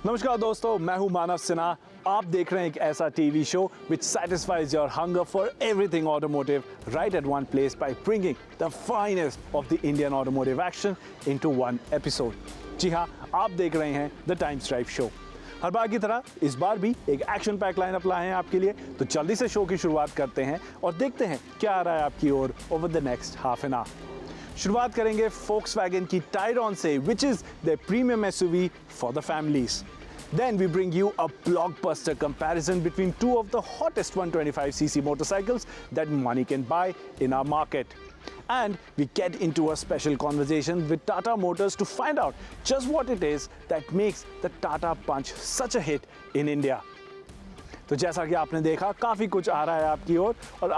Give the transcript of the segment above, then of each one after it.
नमस्कार दोस्तों, मैं हूं मानव सिन्हा। आप देख रहे हैं एक ऐसा TV show which satisfies your hunger for everything automotive right at one place by bringing the finest of the Indian automotive action into one episode. जी हाँ, आप देख रहे हैं द टाइम्स ड्राइव शो। हर बार की तरह इस बार भी एक एक्शन पैक लाइनअप लाए हैं आपके लिए, तो जल्दी से शो की शुरुआत करते हैं और देखते हैं क्या आ रहा है आपकी ओर over the next half an hour. शुरुआत करेंगे Volkswagen की Tayron से, which is their premium SUV for the families. Then we bring you a blockbuster comparison between two of the hottest 125cc motorcycles that money can buy in our market. And we get into a special conversation with Tata Motors to find out just what it is that makes the Tata Punch such a hit in India. तो जैसा कि आपने देखा, काफ़ी कुछ आ रहा है आपकी ओर और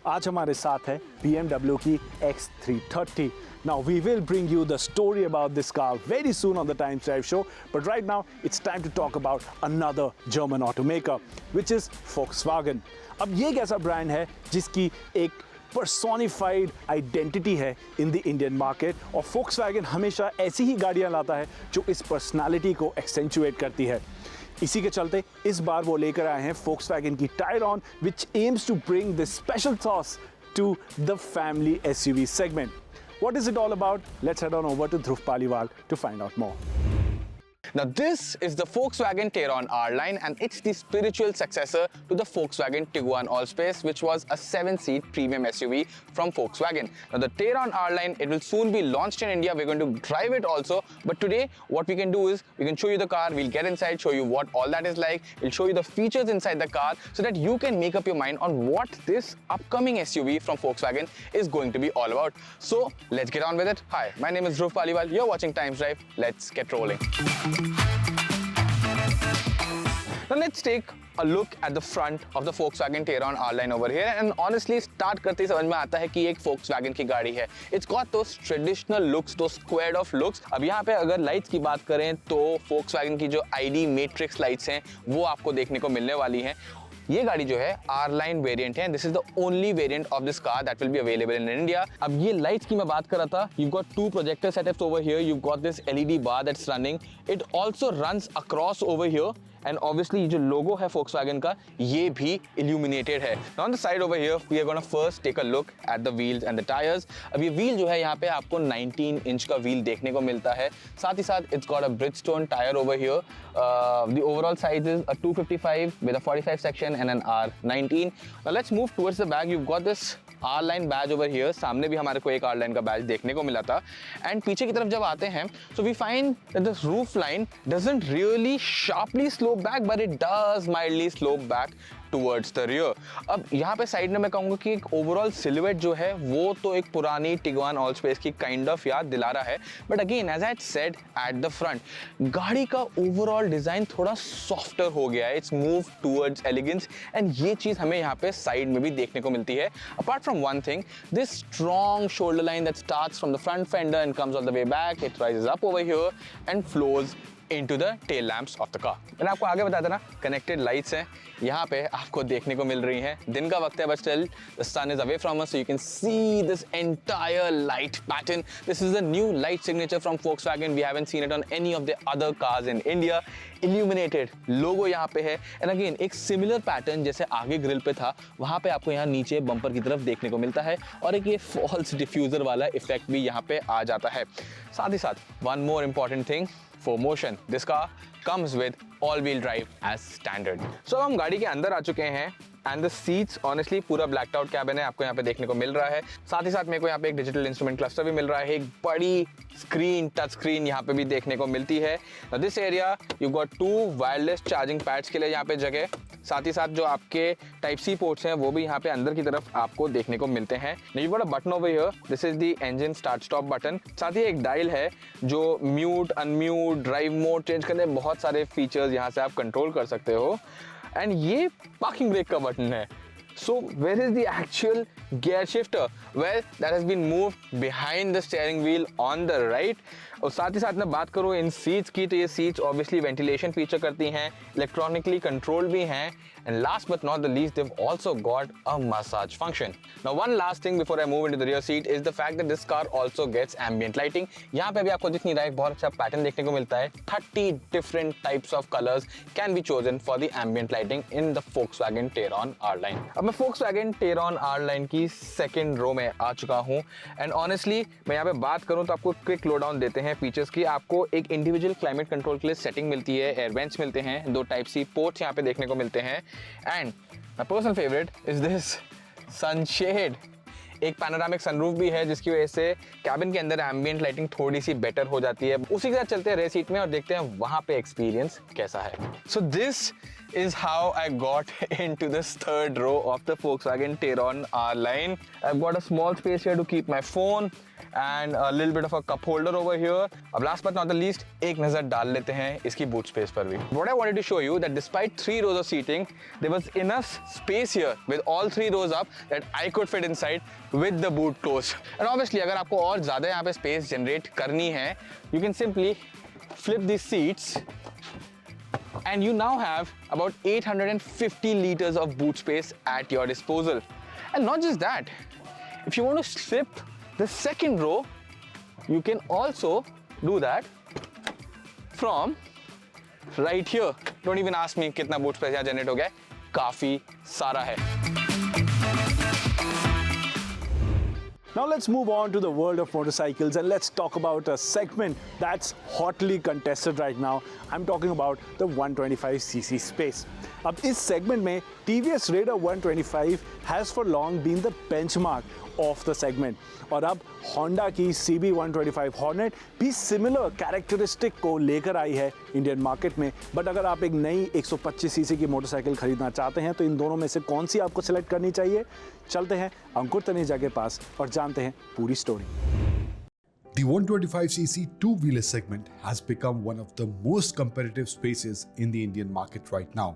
आज हमारे साथ है BMW की X330. Now we will bring you the story about this car very soon on the Times Drive show, but right now it's time to talk about another German automaker, which is Volkswagen. अब ये एक ऐसा brand है जिसकी एक personified identity है in the Indian market और Volkswagen हमेशा ऐसी ही गाड़ियाँ लाता है जो इस personality को accentuate करती है। इसी के चलते इस बार वो लेकर आए हैं Volkswagen की Tayron, which aims to bring this special sauce to the family SUV segment. What is it all about? Let's head on over to Dhruv Paliwal to find out more. Now this is the Volkswagen Tayron R-Line and it's the spiritual successor to the Volkswagen Tiguan Allspace, which was a 7-seat premium SUV from Volkswagen. Now the Tayron R-Line, it will soon be launched in India. We're going to drive it also, but today what we can do is we can show you the car, we'll get inside, show you what all that is like, we'll show you the features inside the car so that you can make up your mind on what this upcoming SUV from Volkswagen is going to be all about. So let's get on with it. Hi, my name is Dhruv Paliwal. You're watching Times Drive. Let's get rolling. Now let's take a look at the front of the Volkswagen Tayron R-Line over here and honestly start करते ही समझ में आता है कि ये एक Volkswagen की गाड़ी है. It's got those traditional looks, those squared off looks. अब यहाँ पे अगर लाइट्स की बात करें तो Volkswagen की जो ID Matrix लाइट्स हैं वो आपको देखने को मिलने वाली हैं. ये गाड़ी जो है R-Line वेरिएंट है. This is the only variant of this car that will be available in India. अब ये लाइट्स की मैं बात कर रहा था. You got two projector setups over here. You got this LED bar that's running. It also runs across over here and obviously जो logo है Volkswagen का ये भी illuminated है. On the side over here we are gonna first take a look at the wheels and the tyres. अब ये wheel जो है यहाँ पे आपको 19 इंच का व्हील देखने को मिलता है. साथ ही साथ it's got a Bridgestone tyre over here. The overall size is a 255 with a 45 section and an R19. Now let's move towards the back. You've got this R-Line badge over here. सामने भी हमारे को एक R-Line का बैज देखने को मिला था. एंड पीछे की तरफ जब आते हैं so we find that the roof line doesn't really sharply slope back but it does mildly slope back towards the rear. अब यहाँ पे साइड में मैं कहूँगा कि एक ओवरऑल सिलुएट जो है वो तो एक पुरानी टिगवान ऑलस्पेस की काइंड ऑफ याद दिला रहा है. But again as I said at the front, गाड़ी का ओवरऑल डिजाइन थोड़ा सॉफ्टर हो गया है. It's move towards elegance and ये चीज हमें यहाँ पे साइड में भी देखने को मिलती है. Apart from one thing, this strong shoulder line that starts from the front fender and comes all the way back, it rises up over here and flows into the tail lamps of the car. मैंने आपको आगे बताया था ना, connected lights हैं यहाँ पे आपको देखने को मिल रही हैं. दिन का वक्त है but still the sun is away from us so you can see this entire light pattern. This is the new light signature from Volkswagen. We haven't seen it on any of the other cars in India. Illuminated logo यहाँ पे है and again एक similar pattern जैसे आगे grill पे था वहाँ पे आपको यहाँ नीचे बम्पर की तरफ देखने को मिलता है और एक ये फॉल्स डिफ्यूजर वाला इफेक्ट भी यहाँ पे आ जाता है. साथ ही साथ one more important thing for motion, this car comes with all-wheel drive as standard. So हम गाड़ी के अंदर आ चुके हैं एंड द सीट्स ऑनेस्टली पूरा ब्लैक्ड आउट कैबिन है आपको यहाँ पे देखने को मिल रहा है. साथ ही साथ मेरे को यहाँ पे एक डिजिटल इंस्ट्रूमेंट क्लस्टर भी मिल रहा है. एक बड़ी स्क्रीन, टच स्क्रीन यहाँ पे भी देखने को मिलती है. This area you got 2 wireless charging pads के लिए यहाँ पे जगह. साथ ही साथ जो आपके टाइप सी पोर्ट्स हैं वो भी यहाँ पे अंदर की तरफ आपको देखने को मिलते हैं. You got a button over here. This is the engine start stop button. साथ ही एक डायल है जो mute, unmute, drive mode change करने बहुत सारे फीचर्स यहाँ से आप कंट्रोल कर सकते हो. एंड ये पार्किंग ब्रेक का बटन है. So where is the actual gear shifter? Well, that has been moved behind the steering wheel on the right. और साथ ही साथ मैं बात करूँ इन सीट्स की तो ये सीट्स ऑब्वियसली वेंटिलेशन फीचर करती हैं, इलेक्ट्रॉनिकली कंट्रोल भी हैं And last but not the least, they've also got a massage function. Now one last thing before I move into the rear seat is the fact that this car also gets ambient lighting. यहाँ पे भी आपको दिख नहीं रहा है, एक बहुत अच्छा पैटर्न देखने को मिलता है. 30 different types of colors can be chosen for the ambient lighting in the Volkswagen Tayron R-Line. अब मैं Volkswagen Tayron R-Line की सेकेंड रो में आ चुका हूँ एंड ऑनेस्टली मैं यहाँ पे बात करूँ तो आपको क्विक लो डाउन देते हैं फीचर्स की. आपको एक इंडिविजुअल क्लाइमेट कंट्रोल के लिए सेटिंग मिलती है, एयर वेंट्स मिलते हैं, 2 टाइप सी पोर्ट्स यहाँ पे देखने को मिलते हैं and my personal favourite is this sunshade. एक पैनोरामिक सनरूफ भी है जिसकी वजह से कैबिन के अंदर एम्बिएंट लाइटिंग थोड़ी सी बेटर हो जाती है. उसी के साथ चलते हैं रेयर सीट में और देखते हैं वहां पे एक्सपीरियंस कैसा है. So this is how I got into this third row of the Volkswagen Tayron R-Line. I've got a small space here to keep my phone and a little bit of a cup holder over here. अब last but not the least, एक नजर डाल लेते हैं इसकी boot space पर भी. What I wanted to show you that despite 3 rows of seating, there was enough space here with all 3 rows up that I could fit inside with the boot closed. And obviously अगर आपको और ज़्यादा यहाँ पे space generate करनी है, you can simply flip these seats and you now have about 850 liters of boot space at your disposal. And not just that, if you want to strip the second row, you can also do that from right here. Don't even ask me कितना boot space यहाँ generate हो गया है, काफी सारा है. Now let's move on to the world of motorcycles and let's talk about a segment that's hotly contested right now. I'm talking about the 125cc space. अब इस segment में TVS Raider 125 has for long been the benchmark of the segment. और अब Honda की CB 125 Hornet भी similar characteristic को लेकर आई है इंडियन मार्केट में. बट अगर आप एक नई 125cc की मोटरसाइकिल खरीदना चाहते हैं तो इन दोनों में से कौन सी आपको सिलेक्ट करनी चाहिए? चलते हैं अंकुर तनेजा के पास और जानते हैं पूरी story. The 125cc two-wheeler segment has become one of the most competitive spaces in the Indian market right now.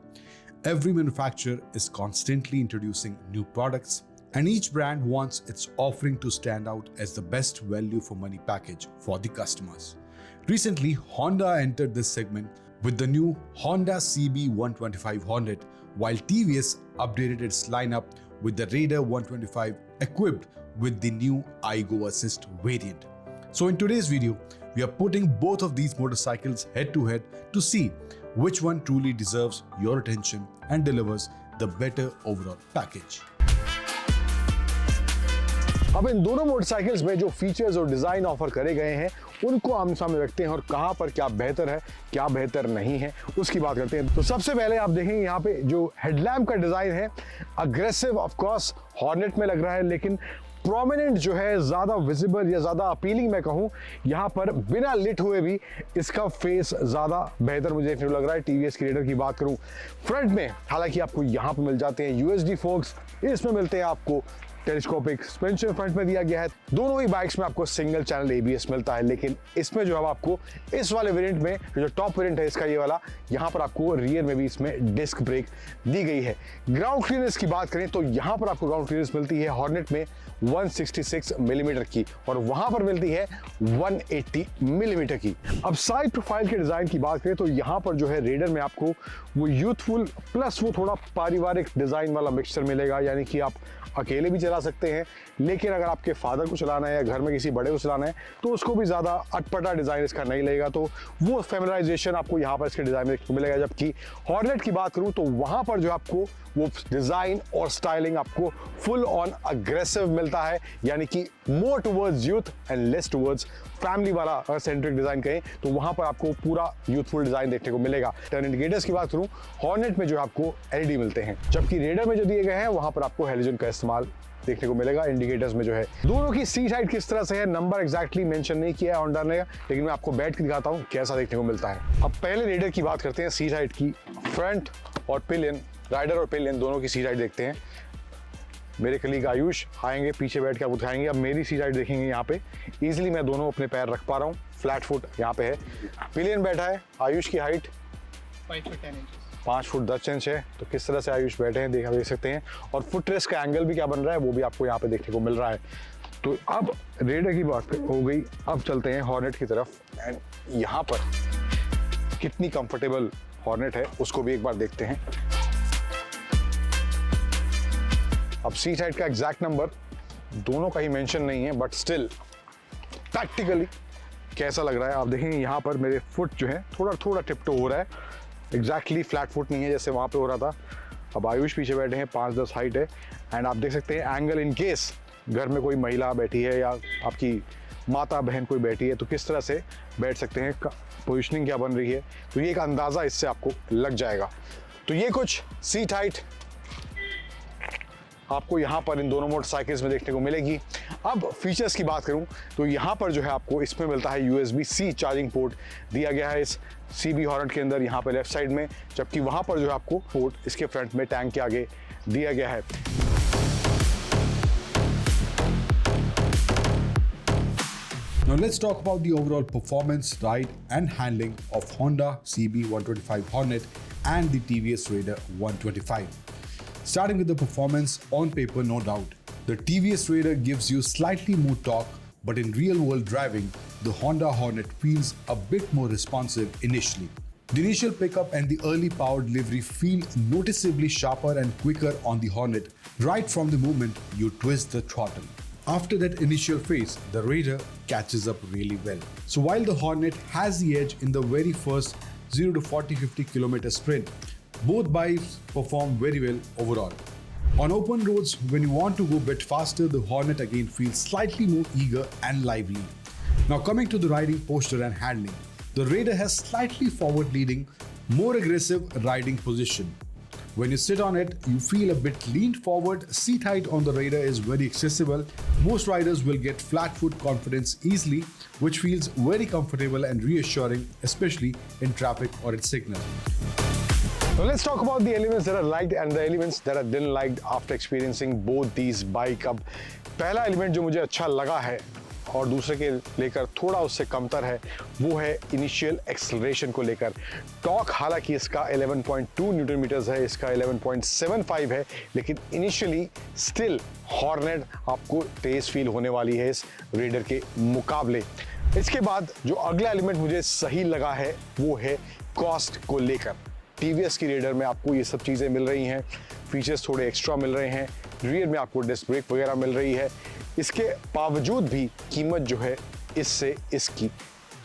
Every manufacturer is constantly introducing new products, and each brand wants its offering to stand out as the best value for money package for the customers. Recently, Honda entered this segment with the new Honda CB 125 Hornet, while TVS updated its lineup with the Raider 125 equipped with the new iGo Assist variant. So in today's video, we are putting both of these motorcycles head to head to see which one truly deserves your attention and delivers the better overall package. अब इन दोनों motorcycles में जो features और design offer करे गए हैं उनको आमने सामने रखते हैं और कहाँ पर क्या बेहतर है क्या बेहतर नहीं है उसकी बात करते हैं. तो सबसे पहले आप देखेंगे यहाँ पे जो हेडलैम्प का डिज़ाइन है अग्रेसिव ऑफ कोर्स हॉर्नेट में लग रहा है, लेकिन प्रोमिनेंट जो है ज़्यादा विजिबल या ज़्यादा अपीलिंग मैं कहूँ यहाँ पर बिना लिट हुए भी इसका फेस ज़्यादा बेहतर मुझे देखने को लग रहा है. टीवीएस की रेडर की बात करूँ फ्रंट में, हालांकि आपको यहाँ पर मिल जाते हैं यूएसडी फोक्स, इसमें मिलते हैं आपको टेलीस्कोपिक सस्पेंशन फ्रंट में दिया गया है. दोनों ही बाइक्स में आपको सिंगल चैनल एबीएस मिलता है, लेकिन इसमें जो है आपको इस वाले वेरिएंट में जो टॉप वेरिएंट है इसका ये वाला, यहाँ पर आपको रियर में भी इसमें डिस्क ब्रेक दी गई है. ग्राउंड क्लियरेंस की बात करें तो यहाँ पर आपको ग्राउंड क्लियरेंस मिलती है हॉर्नेट में 166 मिलीमीटर की और वहां पर मिलती है 180 मिलीमीटर की. अब साइड प्रोफाइल के डिजाइन की बात करें तो यहाँ पर जो है रेडर में आपको वो यूथफुल प्लस वो थोड़ा पारिवारिक डिजाइन वाला मिक्सचर मिलेगा, यानी कि आप अकेले भी चला सकते हैं, लेकिन अगर आपके फादर को चलाना है या घर में किसी बड़े को चलाना है तो उसको भी ज़्यादा अटपटा डिज़ाइन इसका नहीं लगेगा. तो वो फेमिलाइजेशन आपको यहाँ पर इसके डिज़ाइन में देखने को मिलेगा. जबकि हॉर्नेट की बात करूँ तो वहाँ पर जो आपको वो डिज़ाइन और स्टाइलिंग आपको फुल ऑन अग्रेसिव मिलता है, यानी कि more towards youth and less towards family वाला अगर सेंट्रिक डिज़ाइन कहें तो वहाँ पर आपको पूरा यूथफुल डिज़ाइन देखने को मिलेगा. टर्न इंडिकेटर्स की बात करूँ हॉर्नेट में जो आपको एलईडी मिलते हैं, जबकि रेडर में जो दिए गए हैं वहाँ पर आपको हेलोजन का इस्तेमाल देखने को मिलेगा इंडिकेटर्स में जो है. दोनों की सीट हाइट किस तरह से है नंबर एग्जैक्टली मेंशन नहीं किया है होंडा ने, लेकिन मैं आपको बैठ के दिखाता हूँ कैसा देखने को मिलता है. अब पहले रेडर की बात करते हैं सीट हाइट की. फ्रंट और पिलियन, राइडर और पिलियन दोनों की सीट हाइट देखते हैं. मेरे कलीग आयुष आएंगे पीछे बैठ के आपको दिखाएंगे. अब मेरी सीट हाइट देखेंगे यहाँ पे इजीली मैं दोनों अपने पैर रख पा रहा हूँ, फ्लैट फुट यहाँ पे है. पिलियन बैठा है, आयुष की हाइट 5 फुट 10 इंच है. तो किस तरह से आयुष बैठे हैं देख सकते हैं, और फुट रेस्ट का एंगल भी क्या बन रहा है वो भी आपको यहाँ पे देखने को मिल रहा है. तो अब रेडर की बात हो गई, अब चलते हैं हॉर्नेट की तरफ. एंड यहाँ पर कितनी कंफर्टेबल हॉर्नेट है उसको भी एक बार देखते हैं. अब सीट हाइट का एग्जैक्ट नंबर दोनों का ही मेंशन नहीं है, बट स्टिल प्रैक्टिकली कैसा लग रहा है आप देखेंगे। यहाँ पर मेरे फुट जो है थोड़ा थोड़ा टिप्टो हो रहा है, एग्जैक्टली फ्लैट फुट नहीं है जैसे वहाँ पे हो रहा था। अब आयुष पीछे बैठे हैं, 5-10 हाइट है, एंड आप देख सकते हैं एंगल इन केस घर में कोई महिला बैठी है या आपकी माता बहन कोई बैठी है तो किस तरह से बैठ सकते हैं, पोजिशनिंग क्या बन रही है, तो ये एक अंदाज़ा इससे आपको लग जाएगा। तो ये कुछ सीट हाइट आपको यहाँ पर इन दोनों मोटरसाइकिल्स में देखने को मिलेगी। अब फीचर्स की बात करूँ तो यहाँ पर जो है आपको इसमें मिलता है USB-C चार्जिंग पोर्ट दिया गया है इस CB हॉर्नेट के अंदर, यहाँ पे लेफ्ट साइड में, जबकि वहाँ पर जो है आपको पोर्ट इसके फ्रंट में टैंक के आगे दिया गया है। Now let's talk about the overall performance, ride and handling of Honda CB 125 Hornet and the TVS Raider 125. Starting with the performance, on paper no doubt, the TVS Raider gives you slightly more torque, but in real world driving, the Honda Hornet feels a bit more responsive initially. The initial pickup and the early power delivery feel noticeably sharper and quicker on the Hornet right from the moment you twist the throttle. After that initial phase, the Raider catches up really well. So while the Hornet has the edge in the very first 0 to 40-50 km sprint, both bikes perform very well overall. On open roads, when you want to go a bit faster, the Hornet again feels slightly more eager and lively. Now coming to the riding posture and handling, the Raider has slightly forward-leaning, more aggressive riding position. When you sit on it, you feel a bit leaned forward. Seat height on the Raider is very accessible. Most riders will get flat foot confidence easily, which feels very comfortable and reassuring, especially in traffic or at signal. Now let's talk about the elements that are liked and the elements that are didn't liked after experiencing both these bike. अब पहला element जो मुझे अच्छा लगा है और दूसरे के लेकर थोड़ा उससे कमतर है वो है इनिशियल एक्सेलरेशन को लेकर। टॉर्क हालांकि इसका 11.2 न्यूटन मीटर्स है, इसका 11.75 है, लेकिन इनिशियली स्टिल हॉर्नेट आपको तेज फील होने वाली है इस रेडर के मुकाबले। इसके बाद जो अगला एलिमेंट मुझे सही लगा है वो है कॉस्ट को लेकर। टीवीएस की रेडर में आपको ये सब चीज़ें मिल रही हैं, फीचर्स थोड़े एक्स्ट्रा मिल रहे हैं, रियर में आपको डिस्क ब्रेक वगैरह मिल रही है, इसके बावजूद भी कीमत जो है इससे इसकी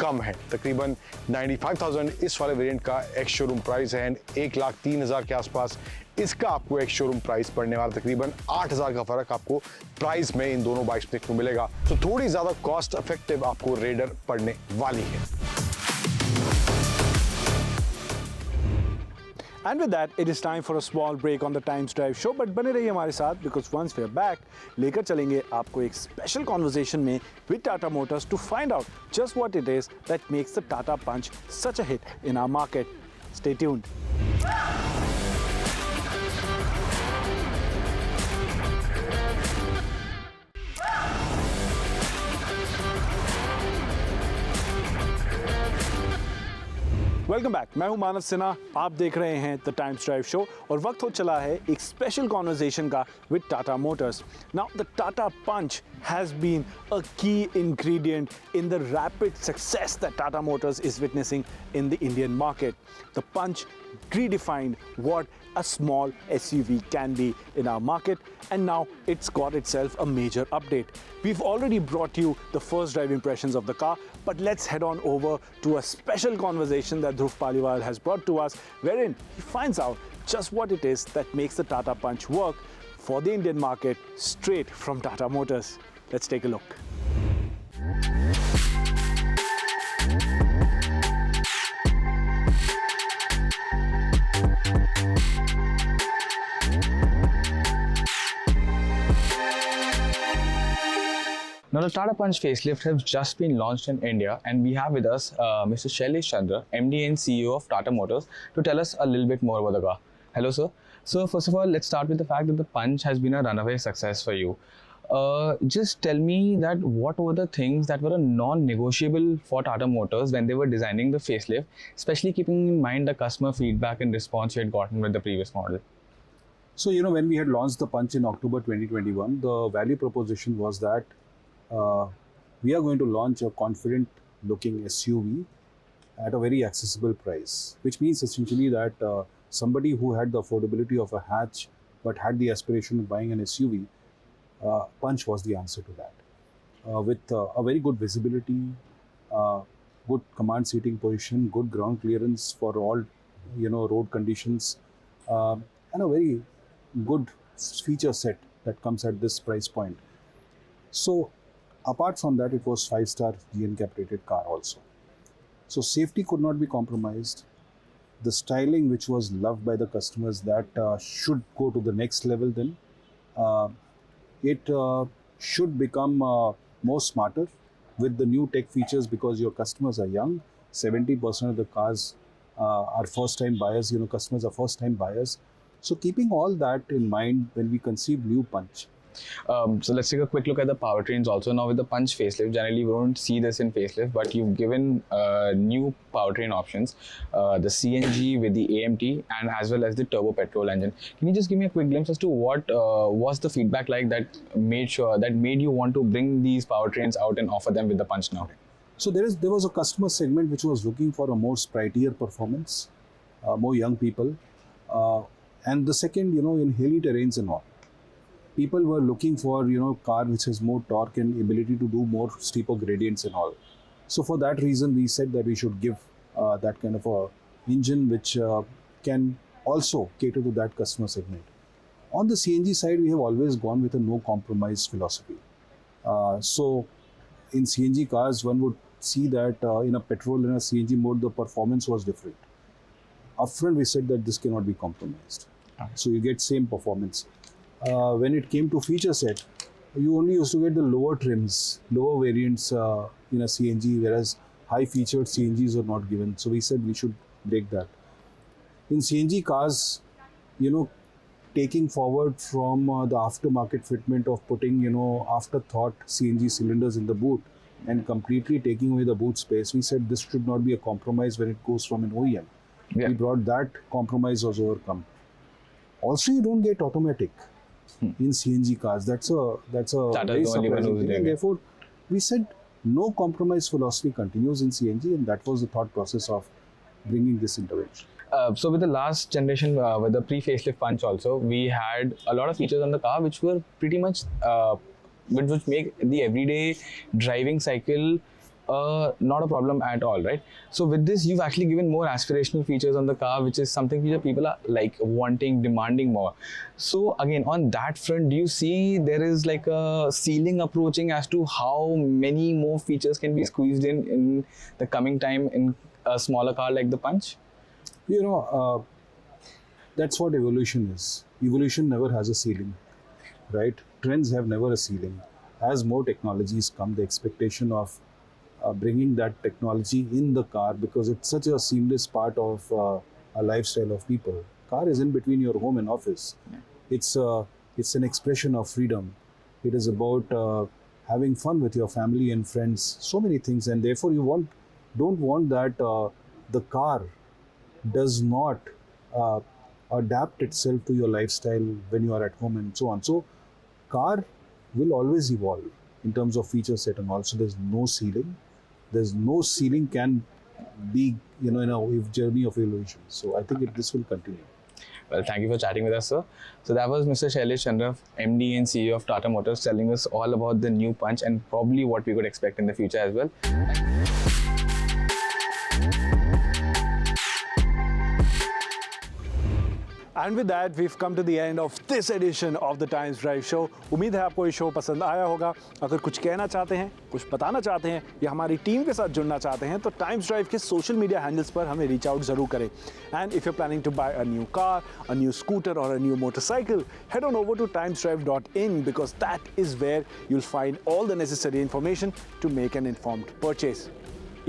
कम है। तकरीबन 95,000 इस वाले वेरिएंट का एक्स शोरूम प्राइस है एंड 1,03,000 के आसपास इसका आपको एक्स शोरूम प्राइस पड़ने वाला, तकरीबन 8,000 का फर्क आपको प्राइस में इन दोनों बाइक्स देखने को मिलेगा। तो थोड़ी ज़्यादा कॉस्ट इफेक्टिव आपको रेडर पड़ने वाली है। And with that, it is time for a small break on the Times Drive show. But बने रहिए हमारे साथ because once we are back, लेकर चलेंगे आपको एक special conversation में with Tata Motors to find out just what it is that makes the Tata Punch such a hit in our market. Stay tuned. Welcome back, मैं हूं मानव सिन्हा, आप देख रहे हैं द टाइम्स ड्राइव शो और वक्त हो चला है एक स्पेशल कॉन्वर्सेशन का with Tata Motors. Now the Tata Punch has been a key ingredient in the rapid success that Tata Motors is witnessing in the Indian market. The Punch redefined what a small SUV can be in our market, and now it's got itself a major update. We've already brought you the first drive impressions of the car, but let's head on over to a special conversation that Dhruv Paliwal has brought to us, wherein he finds out just what it is that makes the Tata Punch work for the Indian market straight from Tata Motors. Let's take a look. Now, the Tata Punch facelift has just been launched in India, and we have with us Mr. Shailesh Chandra, MD and CEO of Tata Motors, to tell us a little bit more about the car. Hello, sir. So, first of all, let's start with the fact that the Punch has been a runaway success for you. Just tell me that what were the things that were non-negotiable for Tata Motors when they were designing the facelift, especially keeping in mind the customer feedback and response you had gotten with the previous model? So, when we had launched the Punch in October 2021, the value proposition was that we are going to launch a confident looking SUV at a very accessible price, which means essentially that somebody who had the affordability of a hatch but had the aspiration of buying an SUV, Punch was the answer to that. With a very good visibility, good command seating position, good ground clearance for all road conditions, and a very good feature set that comes at this price point. So apart from that, it was 5-star GNCAP rated car also. So safety could not be compromised. The styling, which was loved by the customers, that should go to the next level. Then it should become more smarter with the new tech features, because your customers are young. 70% of the cars are first-time buyers. Customers are first-time buyers. So keeping all that in mind when we conceive new Punch. So let's take a quick look at the powertrains also. Now with the Punch facelift, generally we don't see this in facelift, but you've given new powertrain options, the CNG with the AMT and as well as the turbo petrol engine. Can you just give me a quick glimpse as to what was the feedback like that made you want to bring these powertrains out and offer them with the Punch now? So there was a customer segment which was looking for a more sprightlier performance, more young people, and the second, in hilly terrains and all, people were looking for car which has more torque and ability to do more steeper gradients and all. So for that reason, we said that we should give that kind of a engine which can also cater to that customer segment. On the CNG side, we have always gone with a no compromise philosophy. So in CNG cars, one would see that in a petrol and a CNG mode, the performance was different. Upfront, we said that this cannot be compromised. So you get same performance. When it came to feature set, you only used to get the lower trims, lower variants in a CNG, whereas high featured CNGs are not given. So we said we should break that. In CNG cars, taking forward from the aftermarket fitment of putting, afterthought CNG cylinders in the boot and completely taking away the boot space, we said this should not be a compromise when it goes from an OEM. Yeah. We brought that compromise was overcome. Also, you don't get automatic in CNG cars. That's a That very is the only one surprising who's thing. doing And it. therefore, we said no compromise philosophy continues in CNG, and that was the thought process of bringing this intervention. So with the last generation, with the pre-facelift Punch also, we had a lot of features on the car which were pretty much, which make the everyday driving cycle not a problem at all, right? So with this, you've actually given more aspirational features on the car, which is something which people are like wanting, demanding more. So again, on that front, do you see there is like a ceiling approaching as to how many more features can be squeezed in the coming time in a smaller car like the Punch? That's what evolution is. Evolution never has a ceiling, right? Trends have never a ceiling. As more technologies come, the expectation of bringing that technology in the car, because it's such a seamless part of a lifestyle of people. Car is in between your home and office. It's an expression of freedom. It is about having fun with your family and friends. So many things, and therefore you don't want that the car does not adapt itself to your lifestyle when you are at home and so on. So car will always evolve in terms of feature set, and also there's no ceiling. There's no ceiling can be, in a journey of evolution. So I think this will continue. Well, thank you for chatting with us, sir. So that was Mr. Shailesh Chandra, MD and CEO of Tata Motors, telling us all about the new Punch and probably what we could expect in the future as well. And with that, we've come to the end of this edition of the Times Drive Show. उम्मीद है आपको ये show पसंद आया होगा. अगर कुछ कहना चाहते हैं, कुछ बताना चाहते हैं या हमारी टीम के साथ जुड़ना चाहते हैं तो टाइम्स ड्राइव के सोशल मीडिया हैंडल्स पर हमें रीच आउट जरूर करें. And if you are planning to buy a new car, a new scooter और a new motorcycle, head on over to timesdrive.in because that is where you'll find all the necessary information to make an informed purchase.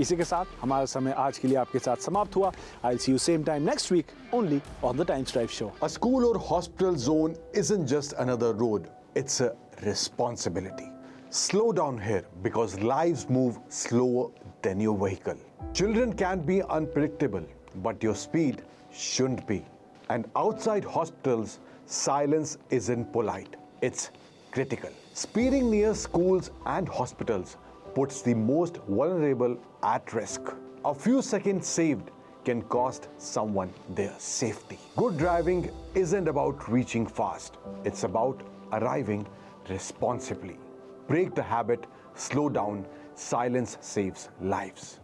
इसी के साथ हमारा समय आज के लिए आपके साथ समाप्त हुआ. I'll see you same time next week only on the Times Drive Show. A school or hospital zone isn't just another road, it's a responsibility. Slow down here because lives move slower than your vehicle. Children can be unpredictable, but your speed shouldn't be. And outside hospitals, silence isn't polite, it's critical. Speeding near schools and hospitals puts the most vulnerable at risk. A few seconds saved can cost someone their safety. Good driving isn't about reaching fast, it's about arriving responsibly. Break the habit, slow down, silence saves lives.